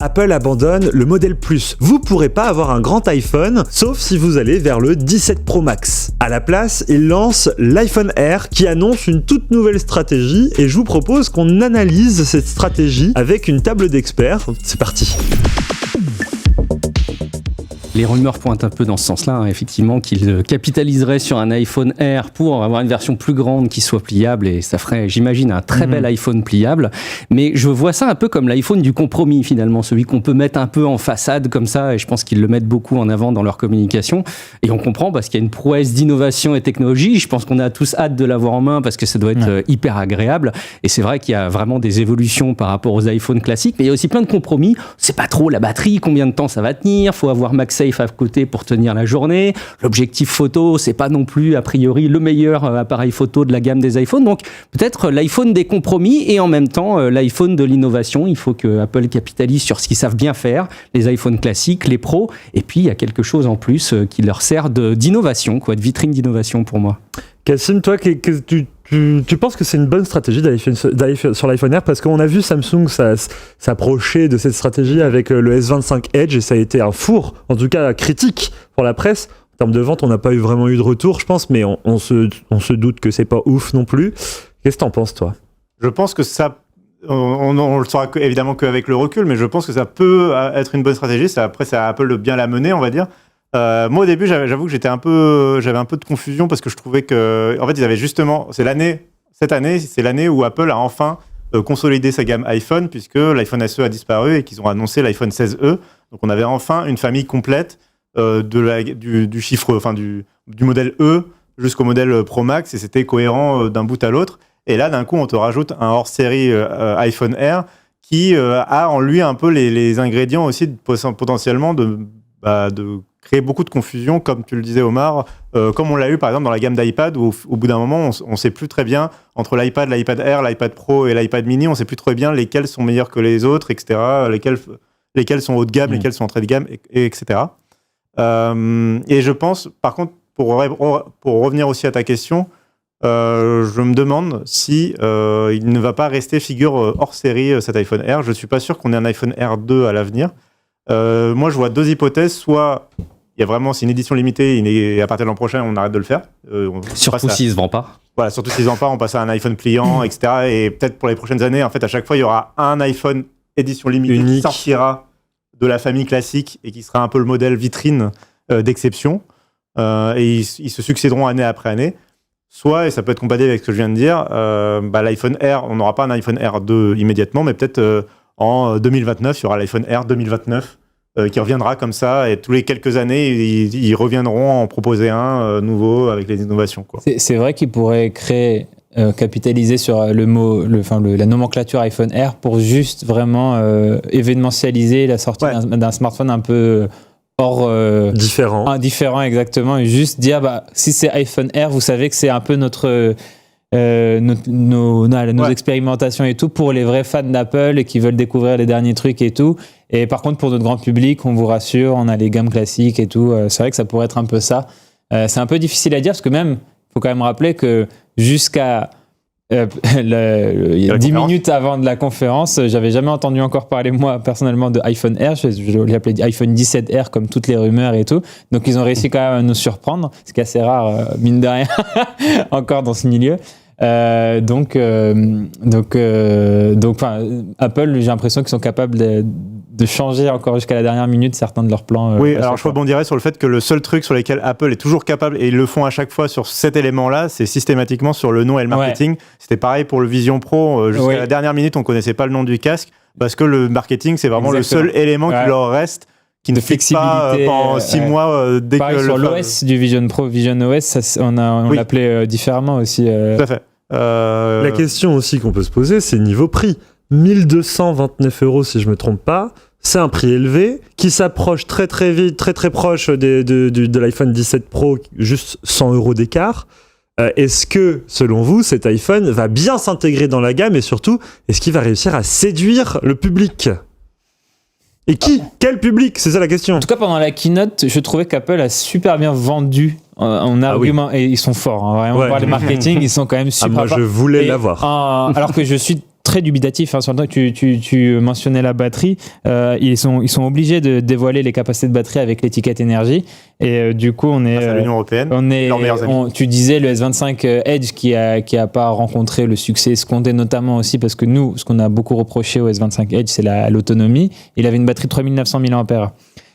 Apple abandonne le modèle Plus. Vous pourrez pas avoir un grand iPhone, sauf si vous allez vers le 17 Pro Max. À la place, il lance l'iPhone Air qui annonce une toute nouvelle stratégie et je vous propose qu'on analyse cette stratégie avec une table d'experts. C'est parti. Les rumeurs pointent un peu dans ce sens-là, effectivement, qu'il capitaliserait sur un iPhone Air pour avoir une version plus grande qui soit pliable, et ça ferait, j'imagine, un très bel iPhone pliable. Mais je vois ça un peu comme l'iPhone du compromis, finalement, celui qu'on peut mettre un peu en façade comme ça, et je pense qu'ils le mettent beaucoup en avant dans leur communication. Et on comprend parce qu'il y a une prouesse d'innovation et technologie. Je pense qu'on a tous hâte de l'avoir en main parce que ça doit être hyper agréable. Et c'est vrai qu'il y a vraiment des évolutions par rapport aux iPhones classiques, mais il y a aussi plein de compromis. C'est pas trop la batterie, combien de temps ça va tenir, faut avoir MagSafe à côté pour tenir la journée. L'objectif photo, c'est pas non plus a priori le meilleur appareil photo de la gamme des iPhones. Donc peut-être l'iPhone des compromis et en même temps l'iPhone de l'innovation. Il faut que Apple capitalise sur ce qu'ils savent bien faire, les iPhones classiques, les pros, et puis il y a quelque chose en plus qui leur sert d'innovation, de vitrine d'innovation pour moi. Cassim, toi, tu penses que c'est une bonne stratégie sur l'iPhone Air parce qu'on a vu Samsung s'approcher de cette stratégie avec le S25 Edge et ça a été un four, en tout cas critique pour la presse. En termes de vente, on n'a pas vraiment eu de retour, je pense, mais on se doute que c'est pas ouf non plus. Qu'est-ce que t'en penses, toi ? Je pense que ça, on le saura évidemment qu'avec le recul, mais je pense que ça peut être une bonne stratégie. Après, c'est à Apple de bien la mener, on va dire. Moi, au début, j'avoue que j'avais un peu de confusion parce que je trouvais que, en fait, ils avaient justement, cette année, c'est l'année où Apple a enfin consolidé sa gamme iPhone puisque l'iPhone SE a disparu et qu'ils ont annoncé l'iPhone 16e. Donc, on avait enfin une famille complète du chiffre, enfin du modèle E jusqu'au modèle Pro Max et c'était cohérent d'un bout à l'autre. Et là, d'un coup, on te rajoute un hors-série iPhone Air qui a en lui un peu les ingrédients aussi potentiellement de créer beaucoup de confusion, comme tu le disais Omar, comme on l'a eu par exemple dans la gamme d'iPad, où au bout d'un moment, on ne sait plus très bien, entre l'iPad Air, l'iPad Pro et l'iPad mini, on ne sait plus très bien lesquels sont meilleurs que les autres, etc., lesquels sont haut de gamme, lesquels sont entrée de gamme, etc. Et je pense, par contre, pour revenir aussi à ta question, je me demande si il ne va pas rester figure hors série cet iPhone Air. Je ne suis pas sûr qu'on ait un iPhone Air 2 à l'avenir. Moi, je vois deux hypothèses. Soit, il y a vraiment, c'est une édition limitée, et à partir de l'an prochain, on arrête de le faire. Surtout s'il ne se vend pas. Voilà, surtout s'il ne se vend pas, on passe à un iPhone pliant, etc. Et peut-être pour les prochaines années, en fait, à chaque fois, il y aura un iPhone édition limitée unique qui sortira de la famille classique et qui sera un peu le modèle vitrine d'exception. Et ils se succéderont année après année. Soit, et ça peut être compatible avec ce que je viens de dire, l'iPhone Air, on n'aura pas un iPhone Air 2 immédiatement, mais peut-être en 2029, il y aura l'iPhone Air 2029 qui reviendra comme ça, et tous les quelques années, ils reviendront en proposer un nouveau avec les innovations. Quoi. C'est vrai qu'ils pourraient capitaliser sur la nomenclature iPhone Air pour juste vraiment événementialiser la sortie d'un smartphone un peu différent exactement, et juste dire si c'est iPhone Air, vous savez que c'est un peu nos expérimentations et tout pour les vrais fans d'Apple et qui veulent découvrir les derniers trucs et tout. Et par contre, pour notre grand public, on vous rassure, on a les gammes classiques et tout. C'est vrai que ça pourrait être un peu ça. C'est un peu difficile à dire parce que même, faut quand même rappeler que jusqu'à 10 minutes avant de la conférence, j'avais jamais entendu encore parler moi personnellement de iPhone Air. Je l'ai appelé iPhone 17 Air comme toutes les rumeurs et tout. Donc ils ont réussi quand même à nous surprendre, ce qui est assez rare mine de rien encore dans ce milieu. Donc, Apple, j'ai l'impression qu'ils sont capables de changer encore jusqu'à la dernière minute certains de leurs plans. Oui, alors je rebondirais sur le fait que le seul truc sur lequel Apple est toujours capable, et ils le font à chaque fois sur cet élément-là, c'est systématiquement sur le nom et le marketing. C'était pareil pour le Vision Pro. Jusqu'à la dernière minute, on ne connaissait pas le nom du casque, parce que le marketing, c'est vraiment le seul élément qui leur reste, qui ne fixe pas pendant 6 mois dès pareil, que sur l'OS du Vision Pro, Vision OS, on l'appelait différemment aussi. Tout à fait. La question aussi qu'on peut se poser, c'est niveau prix. 1229 € si je ne me trompe pas. C'est un prix élevé qui s'approche très très vite, très très proche de l'iPhone 17 Pro, juste 100 € d'écart. Est-ce que, selon vous, cet iPhone va bien s'intégrer dans la gamme et surtout, est-ce qu'il va réussir à séduire le public ? Et qui ? Quel public ? C'est ça la question. En tout cas, pendant la keynote, je trouvais qu'Apple a super bien vendu en argument. Et ils sont forts, hein, vraiment. Pour les marketing, ils sont quand même super moi, je voulais l'avoir. Alors que je suis très dubitatif sur le temps. Tu mentionnais la batterie. Ils sont obligés de dévoiler les capacités de batterie avec l'étiquette énergie. Et du coup, on est. À l'Union européenne. Leurs meilleurs amis. Tu disais le S25 Edge qui a pas rencontré le succès escompté, notamment aussi parce que nous, ce qu'on a beaucoup reproché au S25 Edge, c'est l'autonomie. Il avait une batterie de 3900 mAh.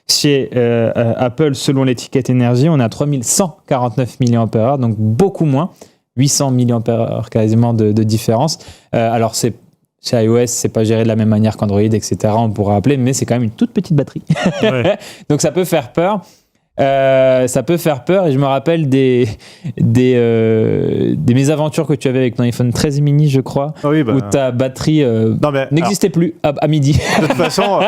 Chez Apple, selon l'étiquette énergie, on a 3149 mAh, donc beaucoup moins. 800 mAh quasiment de différence. Alors, chez iOS, c'est pas géré de la même manière qu'Android, etc. On pourra appeler, mais c'est quand même une toute petite batterie. Ouais. Donc, ça peut faire peur. Et je me rappelle des mésaventures que tu avais avec ton iPhone 13 mini, je crois, où ta batterie n'existait plus à midi. De toute façon,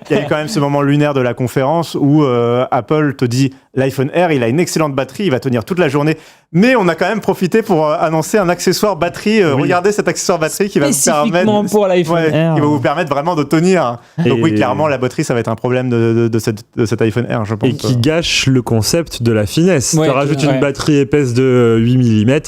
il y a eu quand même ce moment lunaire de la conférence où Apple te dit l'iPhone Air, il a une excellente batterie, il va tenir toute la journée. Mais on a quand même profité pour annoncer un accessoire batterie. Regardez cet accessoire batterie qui va vous permettre, pour l'iPhone Air. Qui va vous permettre vraiment de tenir. Donc oui, clairement, la batterie, ça va être un problème de cet iPhone Air, je pense. Et qui gâche le concept de la finesse. Tu rajoutes une batterie épaisse de 8 mm,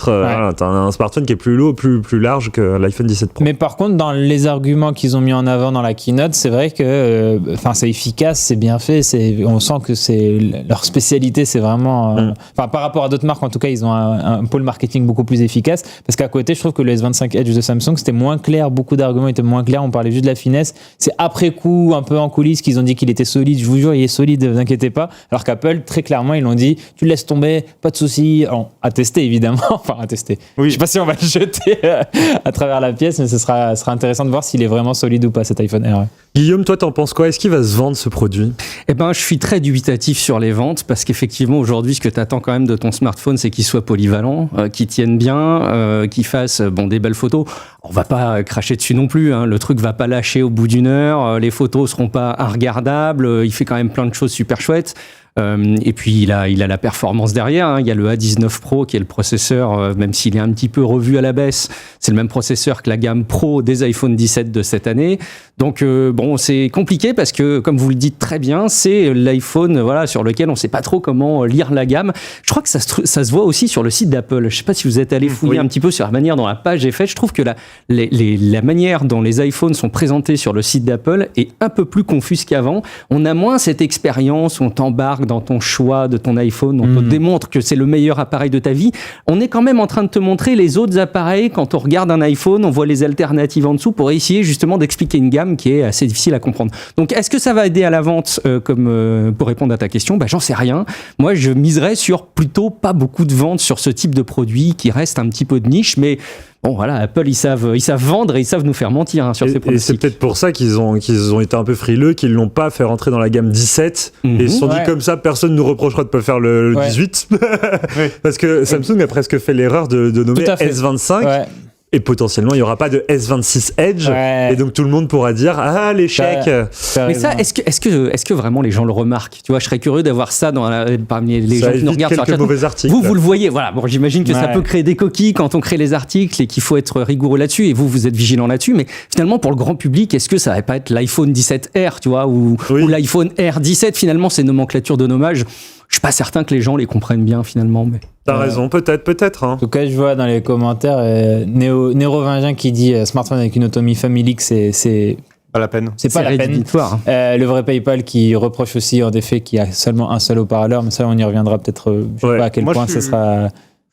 t'as un smartphone qui est plus lourd, plus large que l'iPhone 17 Pro. Mais par contre, dans les arguments qu'ils ont mis en avant dans la keynote, c'est vrai que c'est efficace, c'est bien fait, on sent que c'est leur spécialité, c'est vraiment... par rapport à d'autres marques, en tout cas, ils ont un pôle marketing beaucoup plus efficace, parce qu'à côté, je trouve que le S25 Edge de Samsung, c'était moins clair, beaucoup d'arguments étaient moins clairs, on parlait juste de la finesse. C'est après coup, un peu en coulisses, qu'ils ont dit qu'il était solide. Je vous jure, il est solide, ne vous inquiétez pas. Alors qu'Apple, très clairement, ils l'ont dit, tu le laisses tomber, pas de souci. À tester, évidemment. À tester. Oui. Je sais pas si on va le jeter à travers la pièce, mais ce sera intéressant de voir s'il est vraiment solide ou pas, cet iPhone Air. Guillaume, toi, t'en penses quoi ? Est-ce qu'il va se vendre, ce produit ? Je suis très dubitatif sur les ventes, parce qu'effectivement, aujourd'hui, ce que tu attends quand même de ton smartphone, c'est qu'il soit polyvalent, qu'il tienne bien, qu'il fasse des belles photos. On va pas cracher dessus non plus, le truc va pas lâcher au bout d'une heure, les photos seront pas regardables, il fait quand même plein de choses super chouettes. Et puis il a la performance derrière, il y a le A19 Pro qui est le processeur, même s'il est un petit peu revu à la baisse, c'est le même processeur que la gamme Pro des iPhone 17 de cette année. Donc c'est compliqué parce que, comme vous le dites très bien, c'est l'iPhone sur lequel on sait pas trop comment lire la gamme. Je crois que ça se voit aussi sur le site d'Apple. Je sais pas si vous êtes allé fouiller un petit peu sur la manière dont la page est faite. Je trouve que la manière dont les iPhones sont présentés sur le site d'Apple est un peu plus confuse qu'avant. On a moins cette expérience où on t'embarque dans ton choix de ton iPhone, on te démontre que c'est le meilleur appareil de ta vie. On est quand même en train de te montrer les autres appareils. Quand on regarde un iPhone, on voit les alternatives en dessous pour essayer justement d'expliquer une gamme qui est assez difficile à comprendre. Donc, est-ce que ça va aider à la vente, pour répondre à ta question ? J'en sais rien. Moi, je miserais sur plutôt pas beaucoup de ventes sur ce type de produit qui reste un petit peu de niche, mais Apple, ils savent vendre et ils savent nous faire mentir sur ces produits. Et c'est peut-être pour ça qu'ils ont été un peu frileux, qu'ils l'ont pas fait rentrer dans la gamme 17. Et ils se sont dit comme ça, personne nous reprochera de pas faire le 18. Parce que Samsung a presque fait l'erreur de nommer S25. Ouais. Et potentiellement, il n'y aura pas de S26 Edge. Ouais. Et donc, tout le monde pourra dire « l'échec !» Mais ça, est-ce que vraiment les gens le remarquent ? Tu vois, je serais curieux d'avoir ça parmi les gens qui nous regardent sur la chatroom. Mauvais articles. Vous le voyez. Voilà. J'imagine que ça peut créer des coquilles quand on crée les articles et qu'il faut être rigoureux là-dessus. Et vous êtes vigilant là-dessus. Mais finalement, pour le grand public, est-ce que ça va pas être l'iPhone 17R, tu vois, ou l'iPhone Air 17 ? Finalement, ces nomenclatures de nommage, je suis pas certain que les gens les comprennent bien finalement. Mais... T'as raison, peut-être. En tout cas, je vois dans les commentaires Nérovingien qui dit smartphone avec une autonomie familique, c'est pas la peine. C'est pas la peine. Le vrai PayPal qui reproche aussi en effet qu'il y a seulement un seul haut-parleur, mais ça on y reviendra peut-être. Je sais pas à quel point ça sera.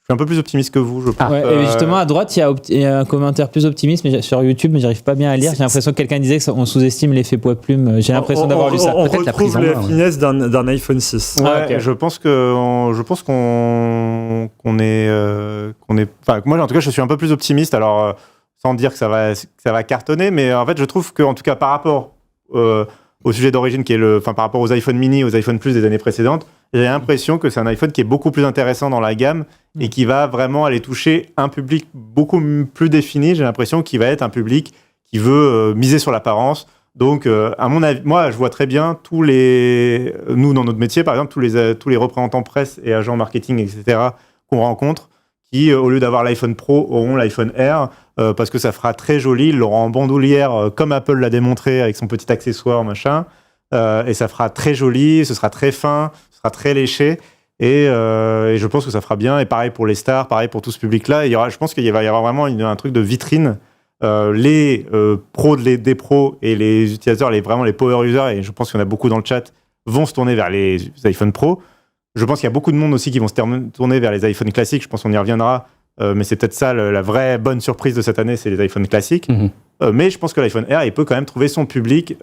Je suis un peu plus optimiste que vous, je pense. Et justement, à droite, il y a un commentaire plus optimiste mais sur YouTube, mais j'arrive pas bien à lire. J'ai l'impression que quelqu'un disait qu'on sous-estime l'effet poids-plume. J'ai l'impression d'avoir lu ça. On retrouve la finesse d'un iPhone 6. Okay. Je pense qu'on est... Enfin, moi, en tout cas, je suis un peu plus optimiste. Alors, sans dire que ça va cartonner, mais en fait, je trouve qu'en tout cas, par rapport au sujet d'origine, qui est par rapport aux iPhone mini, aux iPhone Plus des années précédentes, j'ai l'impression que c'est un iPhone qui est beaucoup plus intéressant dans la gamme et qui va vraiment aller toucher un public beaucoup plus défini. J'ai l'impression qu'il va être un public qui veut miser sur l'apparence. Donc, à mon avis, moi, je vois très bien nous, dans notre métier, par exemple, tous les représentants presse et agents marketing, etc., qu'on rencontre, qui, au lieu d'avoir l'iPhone Pro, auront l'iPhone Air, parce que ça fera très joli, ils l'auront en bandoulière, comme Apple l'a démontré, avec son petit accessoire, machin. Et ça fera très joli, ce sera très fin, ce sera très léché, et je pense que ça fera bien. Et pareil pour les stars, pareil pour tout ce public-là. Je pense qu'il va y avoir vraiment un truc de vitrine les pros des pros et les utilisateurs, vraiment les power users, et je pense qu'il y en a beaucoup dans le chat, vont se tourner vers les iPhone Pro. Je pense qu'il y a beaucoup de monde aussi qui vont se tourner vers les iPhone classiques. Je pense qu'on y reviendra. Mais c'est peut-être ça la vraie bonne surprise de cette année, c'est les iPhones classiques. Mais je pense que l'iPhone Air, il peut quand même trouver son public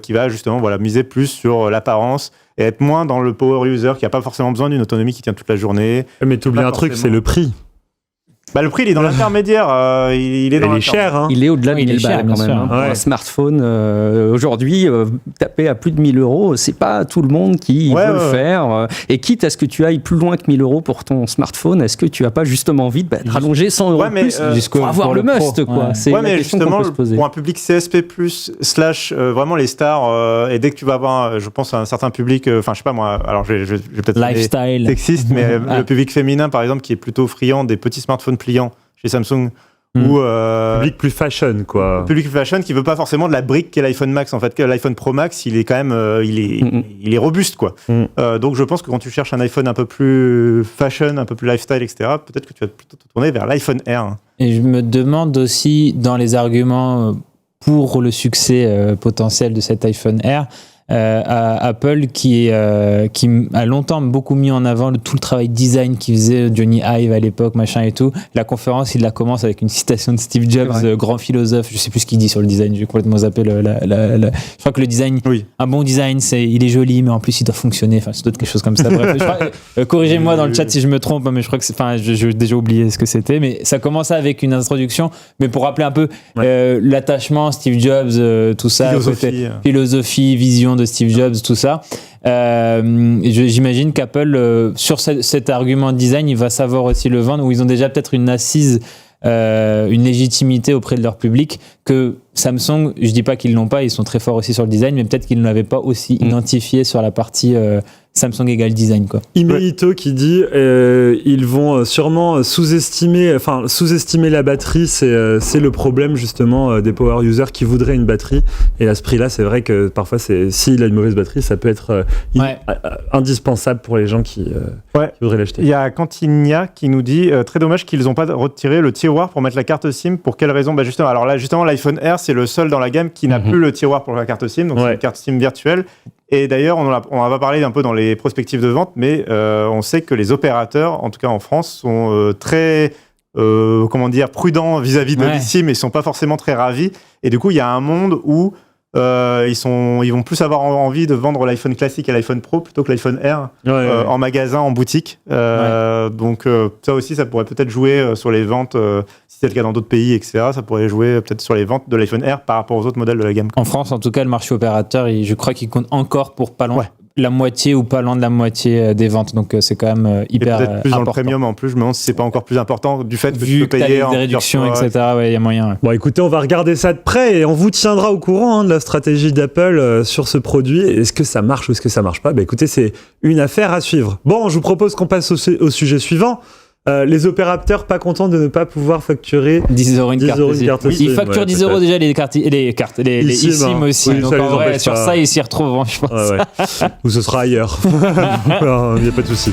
qui va justement miser plus sur l'apparence et être moins dans le power user qui n'a pas forcément besoin d'une autonomie qui tient toute la journée. Mais t'oublies un truc, c'est le prix. Le prix, il est dans l'intermédiaire. Il est cher. Hein. Il est au-delà de 1000 balles quand même. sûr. Pour un smartphone, aujourd'hui, taper à plus de 1000 €, c'est pas tout le monde qui veut le faire. Et quitte à ce que tu ailles plus loin que 1000 € pour ton smartphone, est-ce que tu as pas justement envie de rallonger 100 € de plus pour avoir le must quoi. C'est la question qu'on peut se poser. Pour un public CSP+, vraiment les stars, et dès que tu vas avoir, je pense, un certain public, je sais pas moi, alors je vais peut-être lifestyle sexiste, mais le public féminin, par exemple, qui est plutôt friand des petits smartphones pliants chez Samsung, ou public plus fashion quoi. Public plus fashion qui veut pas forcément de la brique qu'est l'iPhone Max. En fait, que l'iPhone Pro Max, il est quand même il est robuste quoi. Donc je pense que quand tu cherches un iPhone un peu plus fashion, un peu plus lifestyle, etc., peut-être que tu vas plutôt te tourner vers l'iPhone Air. Et je me demande aussi dans les arguments pour le succès potentiel de cet iPhone Air, Apple qui a longtemps beaucoup mis en avant tout le travail design qu'il faisait Johnny Ive à l'époque, machin et tout. La conférence, il la commence avec une citation de Steve Jobs, grand philosophe. Je sais plus ce qu'il dit sur le design, j'ai complètement zappé je crois que le design, un bon design, il est joli, mais en plus il doit fonctionner. Enfin, c'est d'autres quelque chose comme ça. Bref, corrigez-moi dans le chat si je me trompe, mais je crois que j'ai déjà oublié ce que c'était. Mais ça commence avec une introduction, mais pour rappeler un peu l'attachement Steve Jobs, tout ça, philosophie, vision de Steve Jobs, tout ça. J'imagine qu'Apple, sur cet argument de design, il va savoir aussi le vendre, où ils ont déjà peut-être une assise, une légitimité auprès de leur public que Samsung, je dis pas qu'ils l'ont pas, ils sont très forts aussi sur le design, mais peut-être qu'ils ne l'avaient pas aussi identifié sur la partie Samsung égale design quoi. Imeito qui dit ils vont sûrement sous-estimer la batterie, c'est le problème justement des power users qui voudraient une batterie, et à ce prix là c'est vrai que parfois s'il a une mauvaise batterie ça peut être indispensable pour les gens qui voudraient l'acheter. Il y a Cantinia qui nous dit très dommage qu'ils n'ont pas retiré le tiroir pour mettre la carte SIM. Pour quelle raison? Justement, alors là justement l'iPhone Air c'est le seul dans la gamme qui n'a plus le tiroir pour la carte SIM, donc c'est une carte SIM virtuelle. Et d'ailleurs, on en va parler un peu dans les prospectives de vente, mais on sait que les opérateurs, en tout cas en France, sont très prudents vis-à-vis de l'eSIM et ne sont pas forcément très ravis. Et du coup, il y a un monde où ils vont plus avoir envie de vendre l'iPhone classique et l'iPhone Pro plutôt que l'iPhone Air en magasin, en boutique. Donc ça aussi, ça pourrait peut-être jouer sur les ventes, si c'est le cas dans d'autres pays, etc. Ça pourrait jouer peut-être sur les ventes de l'iPhone Air par rapport aux autres modèles de la gamme. En France, en tout cas, le marché opérateur, je crois qu'il compte encore pour pas loin. La moitié ou pas loin de la moitié des ventes, donc c'est quand même hyper important. Peut-être plus dans le premium en plus, je me demande si c'est pas encore plus important du fait que tu peux payer des réductions, etc. Il y a moyen. Bon, écoutez, on va regarder ça de près et on vous tiendra au courant de la stratégie d'Apple sur ce produit. Est-ce que ça marche ou est-ce que ça marche pas? Écoutez, c'est une affaire à suivre. Bon, je vous propose qu'on passe au sujet suivant. Les opérateurs pas contents de ne pas pouvoir facturer 10 € une carte SIM. Ils facturent 10 € déjà les eSIM aussi. Oui, donc en vrai, sur ça, ils s'y retrouvent, je pense. Ou ce sera ailleurs. Il n'y a pas de souci.